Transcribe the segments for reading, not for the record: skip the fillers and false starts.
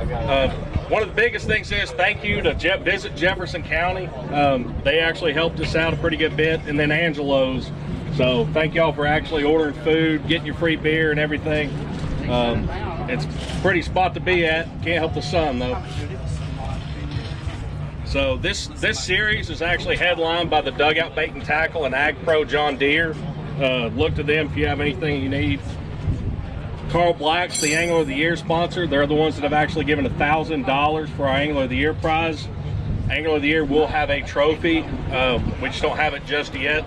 One of the biggest things is thank you to Visit Jefferson County. They actually helped us out a pretty good bit, and then Angelo's. So thank y'all for actually ordering food, getting your free beer and everything. It's a pretty spot to be at. Can't help the sun though. So this series is actually headlined by the Dugout Bait and Tackle and Ag Pro John Deere. Look to them if you have anything you need. Carl Black's the Angler of the Year sponsor. They're the ones that have actually given $1,000 for our Angler of the Year prize. Angler of the Year will have a trophy. We just don't have it just yet.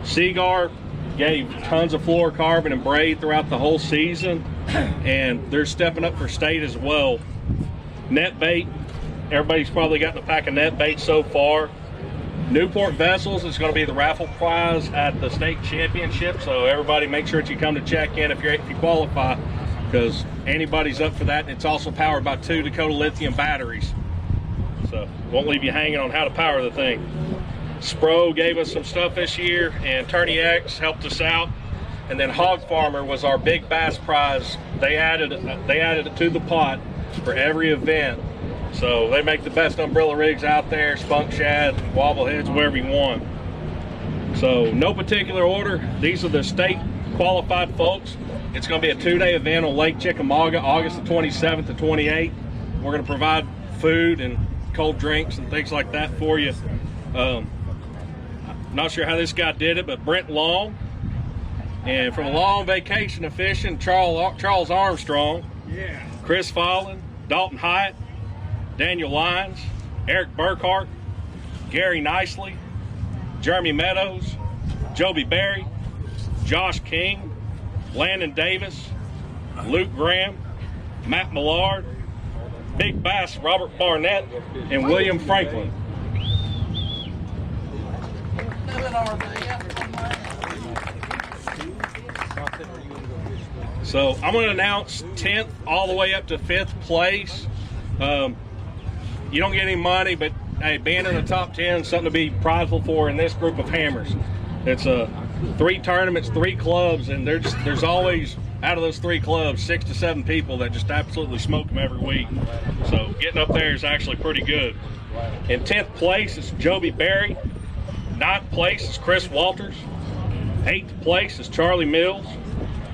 Seagar gave tons of fluorocarbon and braid throughout the whole season, and they're stepping up for state as well. Net bait, everybody's probably gotten a pack of net bait so far. Newport Vessels is going to be the raffle prize at the state championship, so everybody make sure that you come to check in if you qualify, because anybody's up for that. It's also powered by 2 Dakota lithium batteries, so won't leave you hanging on how to power the thing. Spro gave us some stuff this year, and Tourney X helped us out, and then Hog Farmer was our big bass prize. They added it to the pot for every event. So they make the best umbrella rigs out there, spunk shad, wobble heads, wherever you want. So no particular order. These are the state qualified folks. It's going to be a 2-day event on Lake Chickamauga, August the 27th to 28th. We're going to provide food and cold drinks and things like that for you. Not sure how this guy did it, but Brent Long, and from a long vacation of fishing, Charles Armstrong, Chris Fallon, Dalton Hyatt, Daniel Lyons, Eric Burkhart, Gary Nicely, Jeremy Meadows, Joby Berry, Josh King, Landon Davis, Luke Graham, Matt Millard, Big Bass Robert Barnett, and William Franklin. So I'm going to announce 10th all the way up to 5th place. You don't get any money, but hey, being in the top 10 is something to be prideful for in this group of hammers. It's 3 tournaments, 3 clubs, and there's always, out of those 3 clubs, 6 to 7 people that just absolutely smoke them every week. So getting up there is actually pretty good. In 10th place is Joby Berry. 9th place is Chris Walters. 8th place is Charlie Mills.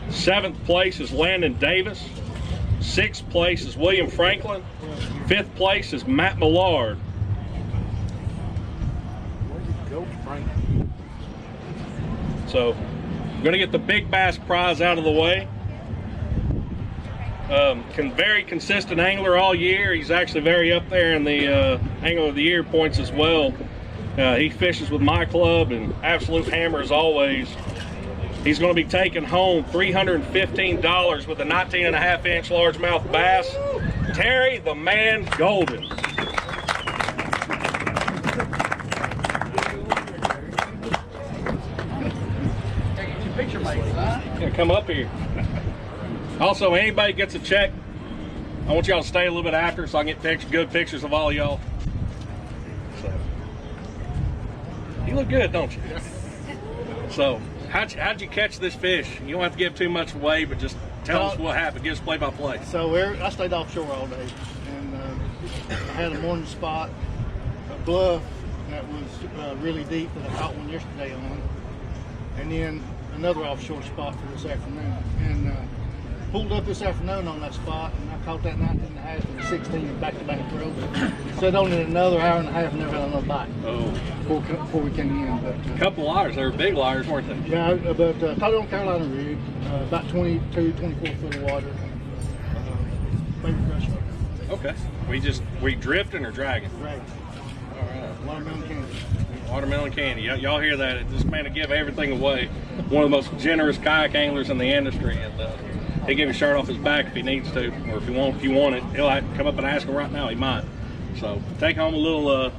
7th place is Landon Davis. 6th place is William Franklin. 5th place is Matt Millard. So I'm going to get the big bass prize out of the way. Very consistent angler all year. He's actually very up there in the Angler of the Year points as well. He fishes with my club and absolute hammer as always. He's going to be taking home $315 with a 19.5-inch largemouth bass. Terry the Man Golden. Yeah, come up here. Also, anybody gets a check, I want y'all to stay a little bit after so I can get good pictures of all y'all. So, you look good, don't you? So, how'd you catch this fish? You don't have to give too much away, but just tell us what happened. Give us play-by-play. So I stayed offshore all day, and I had a morning spot, a bluff that was really deep that I caught one yesterday on, and then another offshore spot for this afternoon. And pulled up this afternoon on that spot, and I caught that 19.5 and 16 back-to-back throws. Sat on it another hour and a half and never had another bite. Oh. Before we came in. But, a couple liars. They were big liars, weren't they? Yeah, but caught it on Carolina rig, about 22, 24 foot of water. Baby fresh water. Okay. We drifting or dragging? Dragging. All right. Watermelon candy. Watermelon candy. Y'all hear that? This man will give everything away. One of the most generous kayak anglers in the industry, and he'll give his shirt off his back if he needs to, or if you want it, he'll come up and ask him right now. He might. So take home a little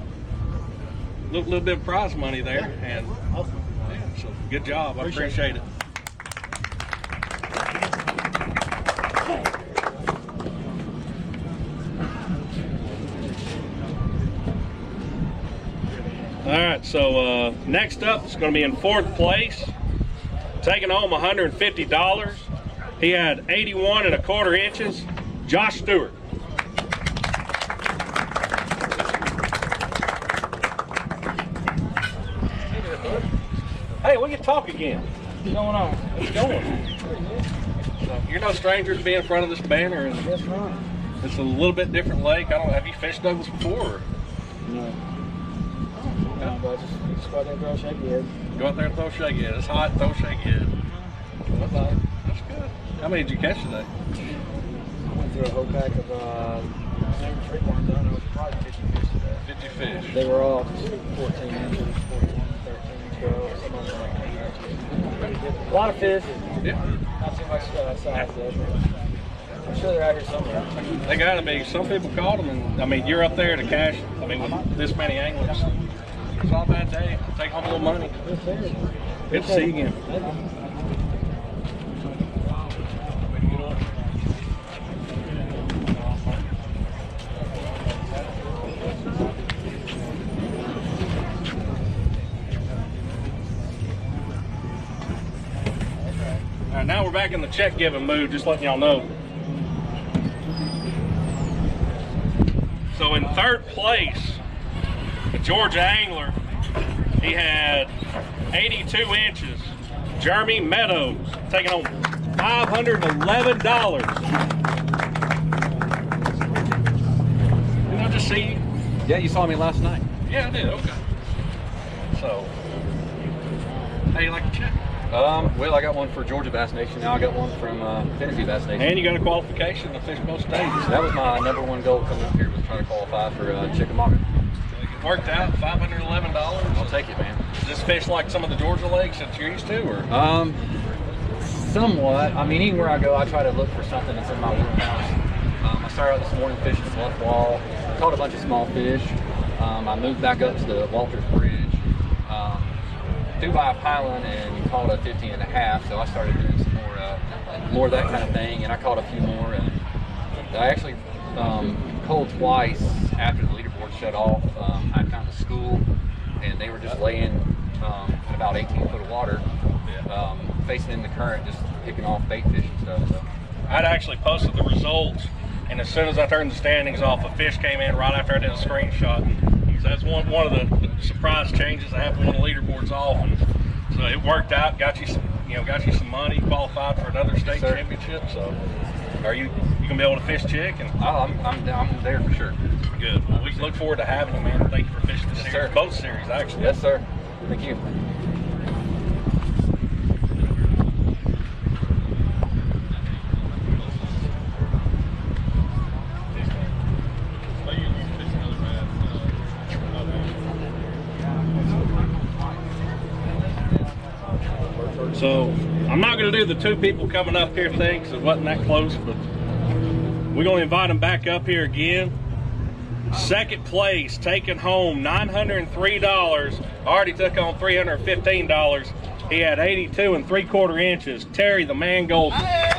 bit of prize money there, and Awesome. yeah, so good job. I appreciate it. All right, so next up is going to be in 4th place, taking home $150. He had 81 1/4 inches. Josh Stewart. Hey, we can talk again. What's going on? What's going? So, you're no stranger to be in front of this banner. And That's right. it's a little bit different lake. I don't. Have you fished Douglas before? Or? No. No, but just go out there and throw a shaky head. Go out there and throw a shaky head. It's hot. Throw a shaky head. That's good. How many did you catch today? I went through a whole pack of maybe 3 ones. I don't know. It was probably 50 fish today. 50 fish. They were all 14 inches, 14, 13, 12, some of them like 8 inches. A lot of fish. Yeah. Not too much size though. I'm sure they're out here somewhere. They gotta be. Some people caught them, and I mean, you're up there to cash. I mean, with this many anglers, it's not a bad day. Take home a little money. Good to see you again. All right, now we're back in the check giving mood, just letting y'all know. So in third place, the Georgia angler, he had 82 inches. Jeremy Meadows taking home $511. Didn't I just see you? Yeah, you saw me last night. Yeah, I did. Okay. So, how do you like the check? Well, I got one for Georgia Bass Nation. Now I got one from Tennessee Bass Nation. And you got a qualification to fish both stages. That was my #1 goal coming up here, was trying to qualify for Chickamauga. It worked out, $511. I'll take it, man. Is this fish like some of the Georgia lakes that you're used to, or? Somewhat. I mean, anywhere I go, I try to look for something that's in my wheelhouse. I started out this morning fishing the bluff wall. Caught a bunch of small fish. I moved back up to the Walters Bridge. Threw by a pylon and caught a 15 and a half, so I started doing some more of that kind of thing, and I caught a few more. And I actually pulled twice after the leaderboard shut off. I found a school, and they were just laying in about 18 foot of water, facing in the current, just picking off bait fish and stuff. So. I'd actually posted the results, and as soon as I turned the standings off, a fish came in right after I did a screenshot. So that's one of the surprise changes that happened when the leaderboard's off, and so it worked out. Got you some money, qualified for another state championship. So, are you gonna be able to fish chick? And I'm there for sure. Good. Well, we look forward to having you, man. Thank you for fishing the series, sir. Both series actually. Yes, sir. Thank you. So I'm not going to do the 2 people coming up here thing because it wasn't that close, but we're going to invite them back up here again. Second place, taking home $903. Already took on $315. He had 82 3/4 inches. Terry, the man golden. Hey,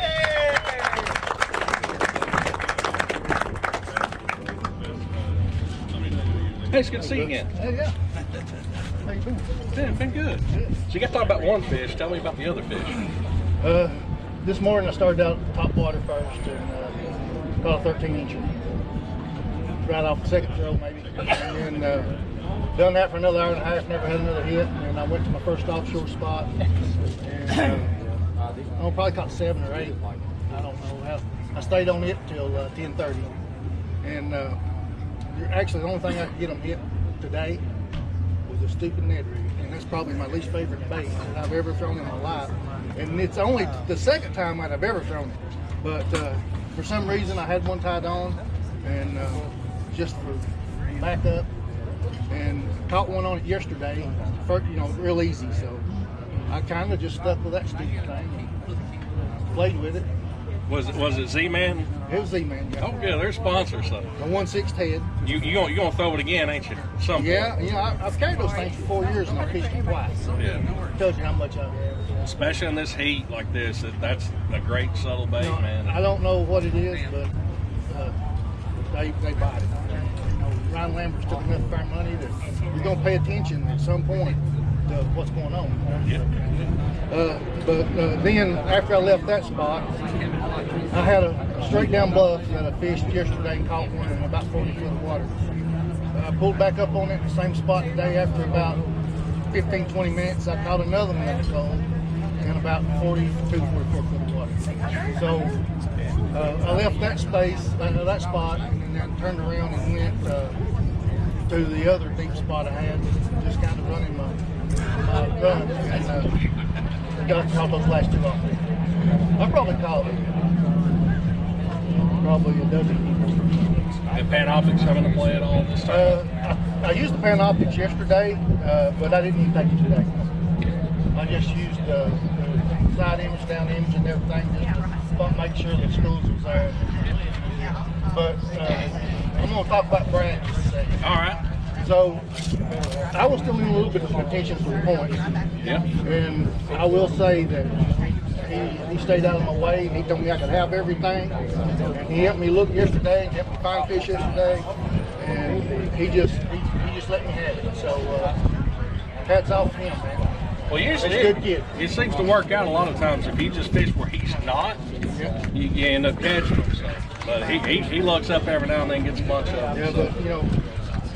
it's good to see you again. Hey, yeah. How you been? Yeah, been good. So you got to talk about one fish. Tell me about the other fish. This morning I started out top water first and caught a 13 incher. Right off the second throw maybe. And then done that for another hour and a half, never had another hit. And I went to my first offshore spot and I probably caught 7 or 8. I don't know. I stayed on it till 10:30. And actually the only thing I could get them hit today was a stupid Ned rig, and that's probably my least favorite bait that I've ever thrown in my life. And it's only the second time that I've ever thrown it. But for some reason I had one tied on, and just for backup, and caught one on it yesterday, real easy. So I kind of just stuck with that stupid thing and played with it. Was it Z-Man? It was Z-Man. Yeah. Oh, good. They're sponsors, so. The 1/6 head. You gonna throw it again, ain't you? Yeah, I've carried those things for 4 years and I fished them twice. So Yeah. Tells you how much I've Especially in this heat like this, that's a great subtle bait, man. I don't know what it is, but they bite it. Ryan Lambert's took enough of our money that you're gonna pay attention at some point to what's going on. Yeah. But then after I left that spot, I had a straight down bluff that I fished yesterday and caught one in about 40 foot of water. I pulled back up on it, the same spot today. After about 15, 20 minutes, I caught another one that was cold in about 42, 44 foot of water. So I left that space, that spot, and then turned around and went to the other deep spot I had, just kind of running my gun, and caught those last two off there. I probably caught probably a dozen. Did Panoptics come into play at all this time? I used the Panoptics yesterday, but I didn't even take it today. I just used the side image, down image, and everything, just to make sure the schools was there. But I'm going to talk about Brad just a second. All right. So I was still in a little bit of contention for points. Yeah. And I will say that he stayed out of my way, and he told me I could have everything. And he helped me look yesterday, and helped me find fish yesterday. And he just let me have it. So hats off to him, man. Well, usually He's a good kid. it seems to work out a lot of times. If he just fish where he's not, you end up catching him. So. But he looks up every now and then and gets a bunch of them. Yeah, but you know,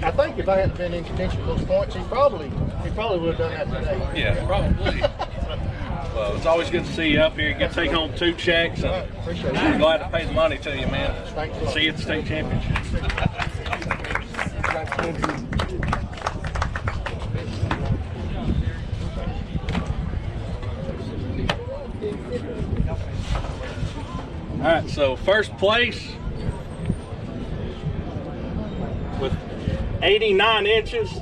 I think if I hadn't been in contention for those points, he probably would have done that today. Yeah, probably. Well, it's always good to see you up here. You get to take home 2 checks, and Appreciate it. I'm glad to pay the money to you, man. Thanks a lot. See you at the state championship. All right, so first place with 89 inches,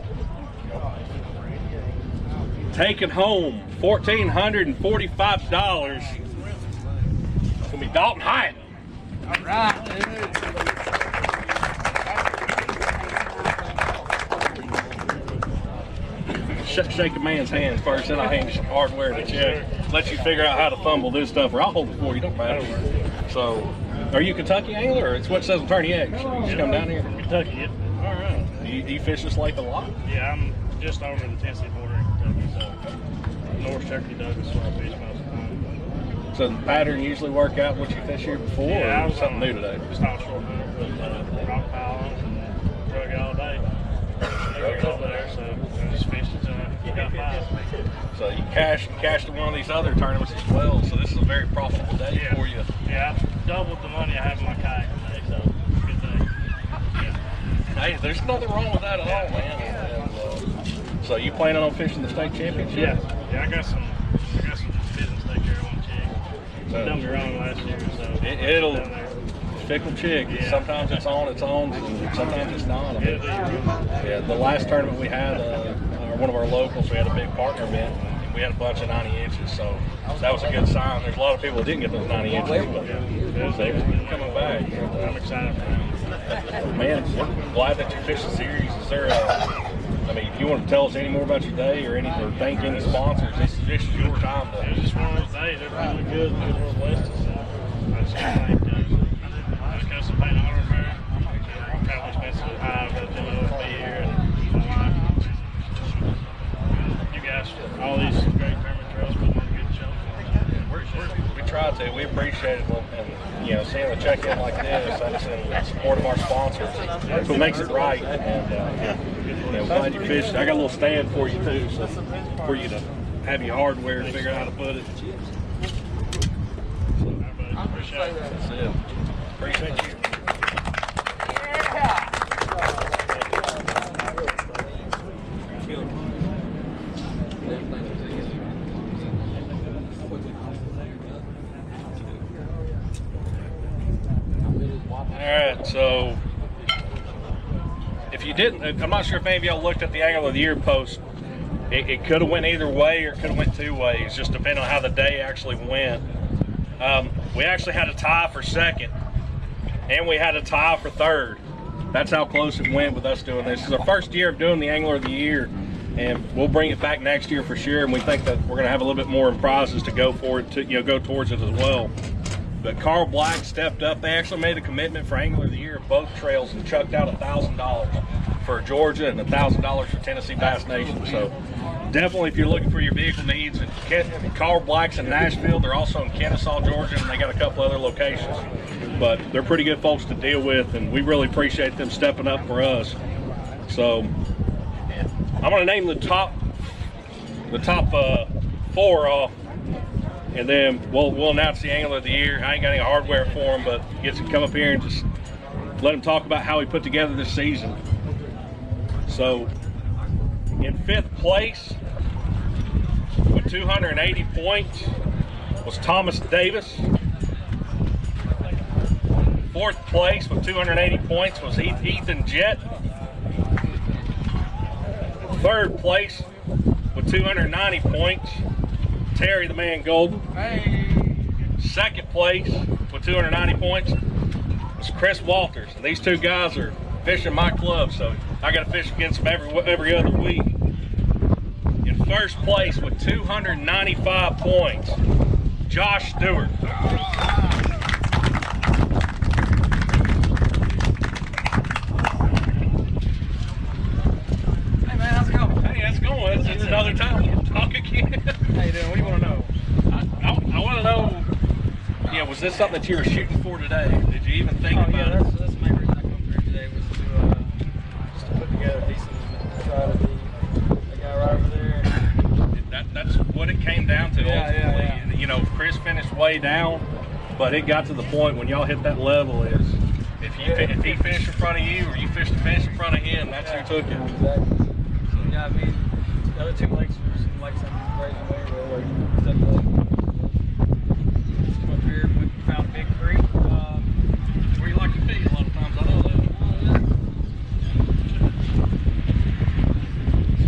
taking home $1,445. It's gonna be Dalton Hyatt. All right. Shake a man's hands first, then I'll hand you some hardware to check. Let you figure out how to fumble this stuff, or I'll hold it for you, don't matter. So, are you a Kentucky angler, or it's what says attorney eggs? You just come down here? Kentucky, yeah. All right. Do you fish this lake a lot? Yeah, I'm just over the Tennessee border in Kentucky, so North Turkey Douglas is where I fish most of the time. So the pattern usually work out what you fished here before, Yeah, I or was something on new today? Just on short hook with rock pile on and drug it all day. Drug over there, so I just fished until I got 5. So you cashed in one of these other tournaments as well. So this is a very profitable day Yeah. for you. Yeah, I doubled the money I have in my kayak today, so good day. Yeah. Hey, there's nothing wrong with that at all, man. And, so you planning on fishing the state championship? Yeah, I got some business to take care of one chick. Done me wrong last year, so It'll down there. fickle chick. Yeah. Sometimes it's on, and sometimes it's not. I mean, yeah, the last tournament we had, one of our locals, we had a big partner event. And we had a bunch of 90 inches, so that was a good sign. There's a lot of people that didn't get those 90 inches, but they were coming back. I'm excited for him. Man, I'm glad that you fished the series. Is there I mean, if you want to tell us any more about your day or thank any sponsors, this is your time. It was just one of those days. They're really good. Good little blessed us. I just want to thank West Coast of Paint Auto Probably spent some time with them to be here. And you guys, all these great tournament trails, put on a good show. We try to. We appreciate it. And, seeing the check-in like this, that's in support of our sponsors. That's what makes it right. And, glad you fished. I got a little stand for you, too, so for you to have your hardware and figure out how to put it. Appreciate it. That's it. Appreciate you. Alright, so if you didn't, I'm not sure if any of y'all looked at the Angler of the Year post. It could have went either way, or it could have went 2 ways, just depending on how the day actually went. We actually had a tie for second, and we had a tie for third. That's how close it went with us doing this. This is our first year of doing the Angler of the Year, and we'll bring it back next year for sure. And we think that we're going to have a little bit more in prizes to go for it, to go towards it as well. But Carl Black stepped up. They actually made a commitment for Angler of the Year of both trails and chucked out $1,000 for Georgia and $1,000 for Tennessee Bass Nation. So definitely, if you're looking for your vehicle needs, Carl Black's in Nashville. They're also in Kennesaw, Georgia, and they got a couple other locations. But they're pretty good folks to deal with, and we really appreciate them stepping up for us. So I'm going to name the top 4 off, and then we'll announce the angler of the year. I ain't got any hardware for him, but get to come up here and just let him talk about how he put together this season. So in 5th place with 280 points was Thomas Davis. 4th place with 280 points was Ethan Jett. 3rd place with 290 points, Terry the Man Golden. 2nd place with 290 points was Chris Walters. And these 2 guys are fishing my club, so I got to fish against them every other week. In 1st place with 295 points, Josh Stewart. It's another time. We'll talk again. How you doing? What do you want to know? I want to know, was this something that you were shooting for today? Did you even think about yeah, it? that's the main reason I come here today was to put together a decent, try to be the guy right over there. That's what it came down to ultimately. Yeah. You know, Chris finished way down, but it got to the point when y'all hit that level is if he finished in front of you or you fished the finish in front of him, that's who took it. Exactly. Yeah, I mean, the other 2 lakes were some lakes I'm right away with. Like just come up here, we found a big creek. Where you like to fish a lot of times, I know that.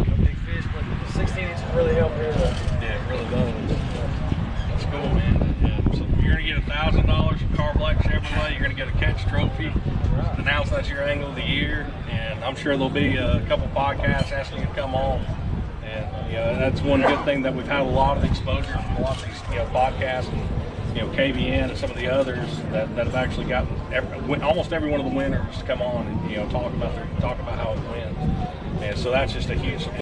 A big fish, but the 16 inches really help here. Yeah, it really does. That's cool, man. Yeah. So you're gonna get $1,000 from Carl Black Chevrolet. You're gonna get a catch trophy. Announce that's your angle of the year, and I'm sure there'll be a couple podcasts asking you to come on. And that's one good thing that we've had a lot of exposure from a lot of these podcasts and KVN and some of the others that have actually gotten almost every one of the winners to come on and talk about how it wins. And so that's just a huge support.